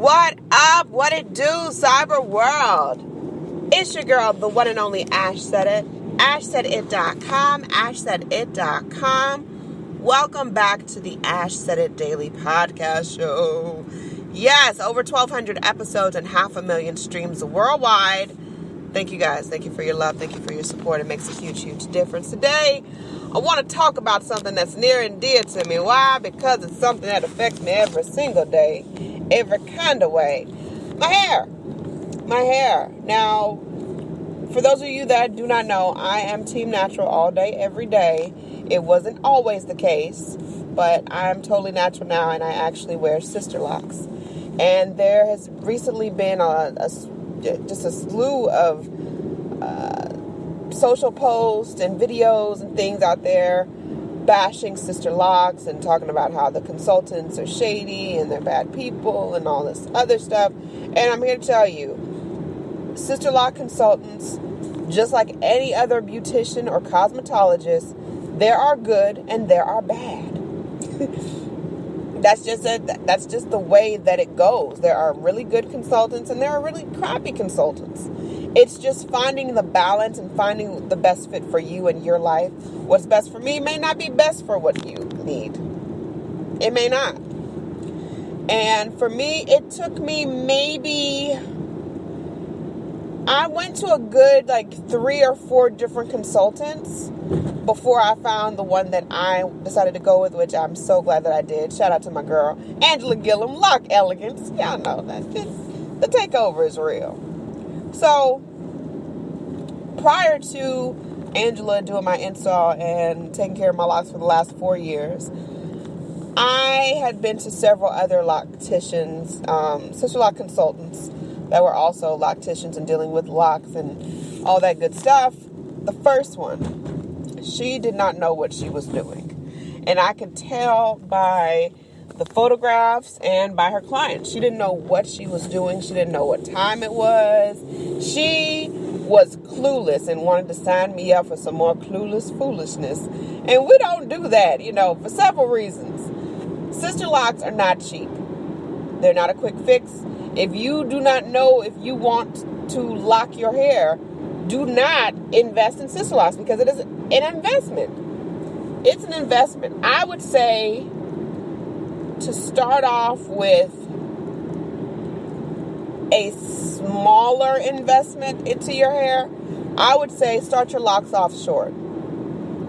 What up? What it do, cyber world? It's your girl, the one and only Ash Said It. AshSaidIt.com. AshSaidIt.com. Welcome back to the Ash Said It Daily Podcast Show. Yes, over 1,200 episodes and 500,000 streams worldwide. Thank you guys. Thank you for your love. Thank you for your support. It makes a huge, huge difference. Today, I want to talk about something that's near and dear to me. Why? Because it's something that affects me every single day, every kind of way. My hair. Now, for those of you that do not know, I am Team Natural all day, every day. It wasn't always the case, but I'm totally natural now, and I actually wear Sisterlocks. And there has recently been just a slew of social posts and videos and things out there bashing Sisterlocks and talking about how the consultants are shady and they're bad people and all this other stuff. And I'm here to tell you, Sisterlocks Consultants, just like any other beautician or cosmetologist, there are good and there are bad. That's just the way that it goes. There are really good consultants and there are really crappy consultants. It's just finding the balance and finding the best fit for you and your life. What's best for me may not be best for what you need. It may not. And for me, it took me I went to a good 3 or 4 different consultants before I found the one that I decided to go with, which I'm so glad that I did. Shout out to my girl, Angela Gillum, Lock Elegance. Y'all know that the takeover is real. So, prior to Angela doing my install and taking care of my locks for the last 4 years, I had been to several other locticians, Sisterlocks Consultants, that were also locticians and dealing with locks and all that good stuff. The first one, she did not know what she was doing. And I could tell by the photographs and by her clients. She didn't know what she was doing. She didn't know what time it was. She was clueless and wanted to sign me up for some more clueless foolishness. And we don't do that, for several reasons. Sisterlocks are not cheap. They're not a quick fix. If you do not know if you want to lock your hair, do not invest in Sisterlocks because it is an investment. It's an investment. I would say to start off with a smaller investment into your hair, I would say start your locks off short.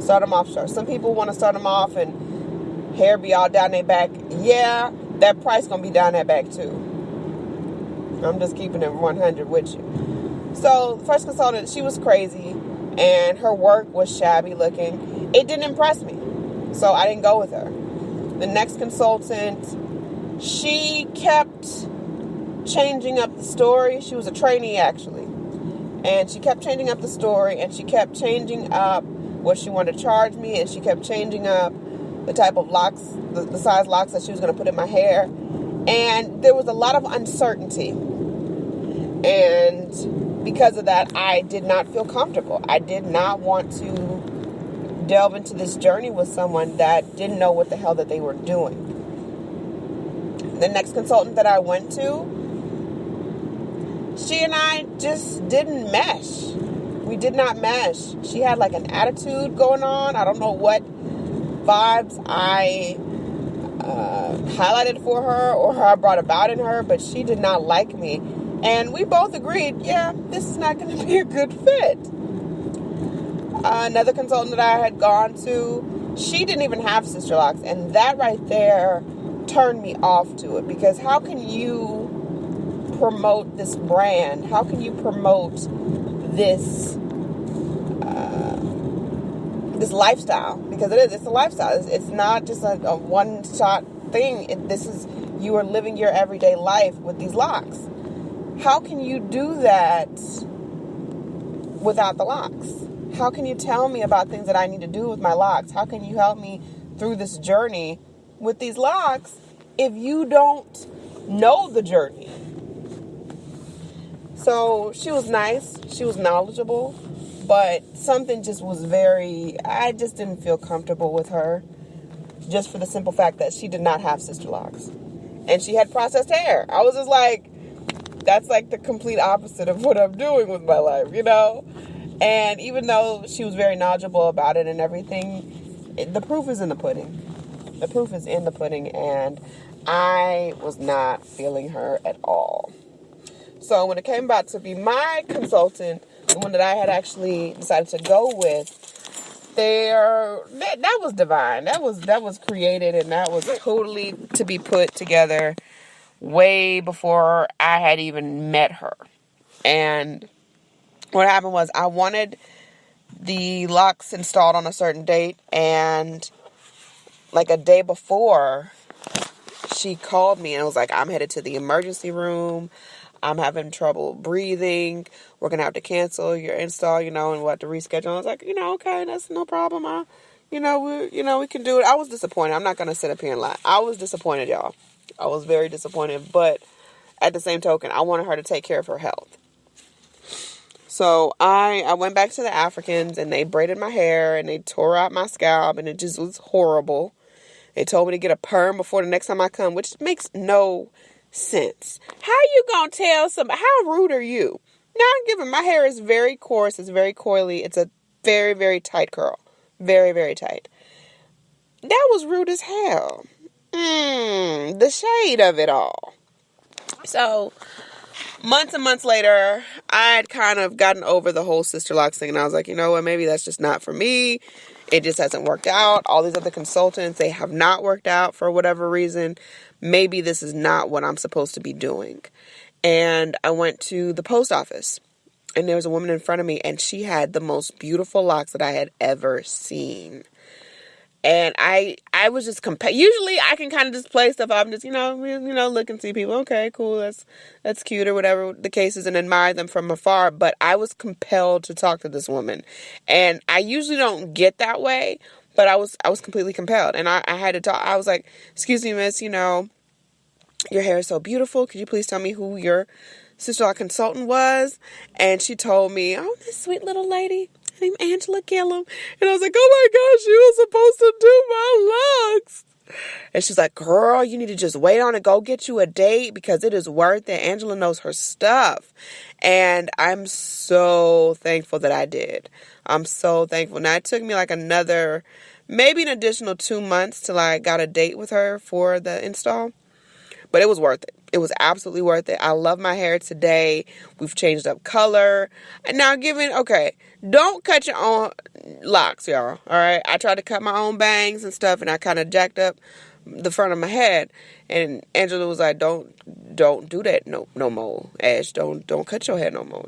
Start them off short. Some people want to start them off and hair be all down their back. Yeah, that price going to be down their back too. I'm just keeping it 100 with you. So, the first consultant, she was crazy, and her work was shabby looking. It didn't impress me, so I didn't go with her. The next consultant, she kept changing up the story. She was a trainee, actually. And she kept changing up the story, and she kept changing up what she wanted to charge me, and she kept changing up the type of locks, the size locks that she was going to put in my hair. And there was a lot of uncertainty. And because of that, I did not feel comfortable. I did not want to delve into this journey with someone that didn't know what the hell that they were doing. The next consultant that I went to, she and I just didn't mesh. We did not mesh. She had an attitude going on. I don't know what vibes I highlighted for her or I brought about in her, but she did not like me. And we both agreed, yeah, this is not going to be a good fit. Another consultant that I had gone to, she didn't even have Sisterlocks. And that right there turned me off to it. Because how can you promote this brand? How can you promote this this lifestyle? Because it's a lifestyle. It's not just a one-shot thing. You are living your everyday life with these locks. How can you do that without the locks? How can you tell me about things that I need to do with my locks? How can you help me through this journey with these locks if you don't know the journey? So she was nice. She was knowledgeable. But something just was I just didn't feel comfortable with her. Just for the simple fact that she did not have Sisterlocks. And she had processed hair. I was just like, that's like the complete opposite of what I'm doing with my life, you know? And even though she was very knowledgeable about it and everything, the proof is in the pudding. The proof is in the pudding, and I was not feeling her at all. So when it came about to be my consultant, the one that I had actually decided to go with, that was divine. That was created, and that was totally to be put together way before I had even met her. And what happened was I wanted the locks installed on a certain date, and like a day before, she called me and was like, I'm headed to the emergency room. I'm having trouble breathing. We're going to have to cancel your install, and we'll have to reschedule. I was like, okay, that's no problem. We can do it. I was disappointed. I'm not going to sit up here and lie. I was disappointed, y'all. I was very disappointed, but at the same token, I wanted her to take care of her health. So I went back to the Africans, and they braided my hair, and they tore out my scalp, and it just was horrible. They told me to get a perm before the next time I come, which makes no sense. How you gonna tell somebody? How rude are you? Now, given my hair is very coarse, it's very coily, it's a very, very tight curl. Very, very tight. That was rude as hell. The shade of it all. So, months and months later, I had kind of gotten over the whole Sisterlocks thing, and I was like, you know what, maybe that's just not for me. It just hasn't worked out. All these other consultants, they have not worked out for whatever reason. Maybe this is not what I'm supposed to be doing. And I went to the post office, and there was a woman in front of me, and she had the most beautiful locks that I had ever seen. And I was just usually I can kind of display stuff. I'm just, look and see people. Okay, cool. That's cute or whatever the case is, and admire them from afar. But I was compelled to talk to this woman. And I usually don't get that way, but I was completely compelled. And I had to talk. I was like, excuse me, miss, your hair is so beautiful. Could you please tell me who your Sisterlocks consultant was? And she told me, oh, this sweet little lady named Angela Gillum. And I was like, oh my gosh, she was supposed to do my locks. And she's like, girl, you need to just wait on it. Go get you a date because it is worth it. Angela knows her stuff. And I'm so thankful that I did. I'm so thankful. Now, it took me like maybe an additional 2 months till I got a date with her for the install. But it was worth it. It was absolutely worth it. I love my hair today. We've changed up color. And now don't cut your own locks, y'all. All right. I tried to cut my own bangs and stuff, and I kind of jacked up the front of my head. And Angela was like, don't do that no more, Ash. Don't cut your hair no more.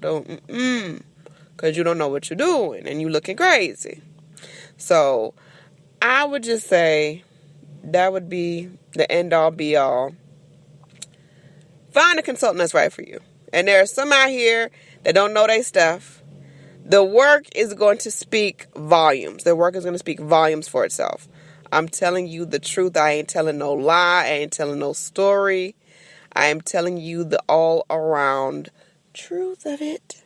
Because you don't know what you're doing, and you looking crazy. So I would just say that would be the end all be all. Find a consultant that's right for you. And there are some out here that don't know their stuff. The work is going to speak volumes. The work is going to speak volumes for itself. I'm telling you the truth. I ain't telling no lie. I ain't telling no story. I am telling you the all-around truth of it.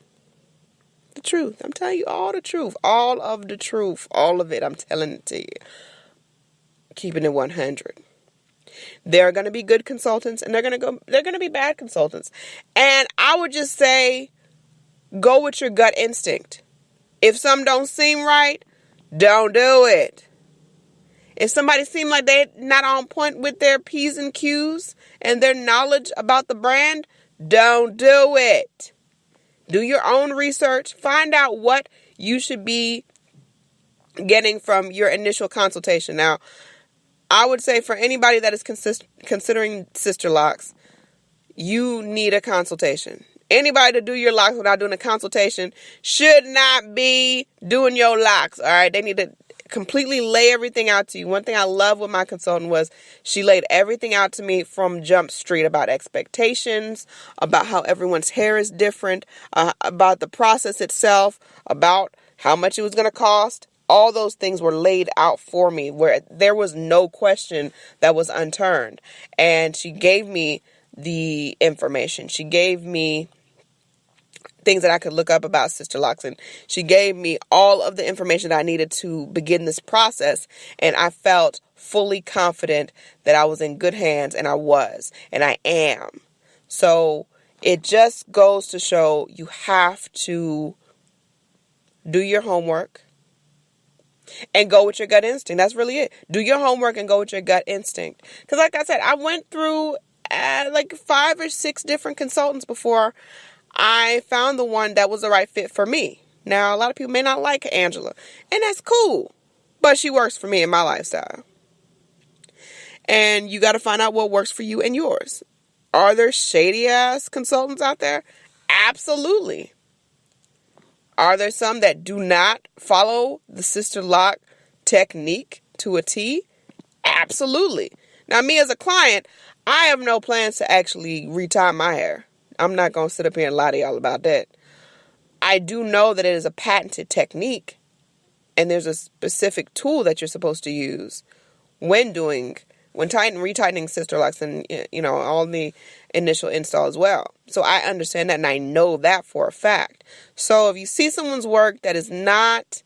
The truth. I'm telling you all the truth. All of the truth. All of it. I'm telling it to you. Keeping it 100. There are going to be good consultants, and they're going to be bad consultants. And I would just say, go with your gut instinct. If some don't seem right, don't do it. If somebody seems like they're not on point with their P's and Q's and their knowledge about the brand, don't do it. Do your own research. Find out what you should be getting from your initial consultation. Now, I would say for anybody that is considering Sisterlocks, you need a consultation. Anybody to do your locks without doing a consultation should not be doing your locks, all right? They need to completely lay everything out to you. One thing I love with my consultant was she laid everything out to me from Jump Street about expectations, about how everyone's hair is different, about the process itself, about how much it was going to cost. All those things were laid out for me where there was no question that was unturned. And she gave me the information. She gave me things that I could look up about Sisterlocks, and she gave me all of the information that I needed to begin this process, and I felt fully confident that I was in good hands, and I was, and I am. So it just goes to show you have to do your homework and go with your gut instinct. That's really it. Do your homework and go with your gut instinct. Because like I said, I went through like 5 or 6 different consultants before I found the one that was the right fit for me. Now, a lot of people may not like Angela, and that's cool, but she works for me and my lifestyle. And you got to find out what works for you and yours. Are there shady ass consultants out there? Absolutely. Are there some that do not follow the Sisterlock technique to a T? Absolutely. Now, me as a client, I have no plans to actually retie my hair. I'm not going to sit up here and lie to y'all about that. I do know that it is a patented technique, and there's a specific tool that you're supposed to use when retightening Sisterlocks and, all the initial install as well. So I understand that, and I know that for a fact. So if you see someone's work that is not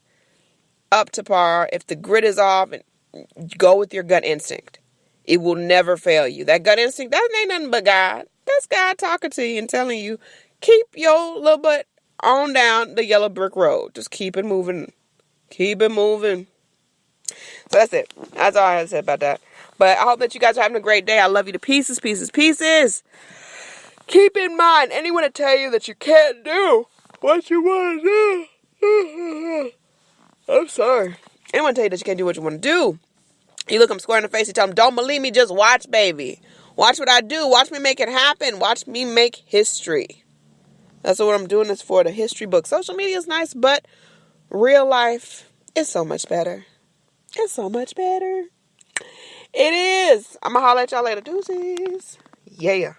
up to par, if the grit is off, go with your gut instinct. It will never fail you. That gut instinct, that ain't nothing but God. That's God talking to you and telling you, keep your little butt on down the yellow brick road. Just keep it moving. Keep it moving. So that's it. That's all I have to say about that. But I hope that you guys are having a great day. I love you to pieces, pieces, pieces. Keep in mind, anyone to tell you that you can't do what you want to do. I'm sorry. Anyone tell you that you can't do what you want to do. You look them square in the face and tell them, don't believe me, just watch, baby. Watch what I do. Watch me make it happen. Watch me make history. That's what I'm doing this for, the history book. Social media is nice, but real life is so much better. It's so much better. It is. I'm going to holler at y'all later. Deuces. Yeah.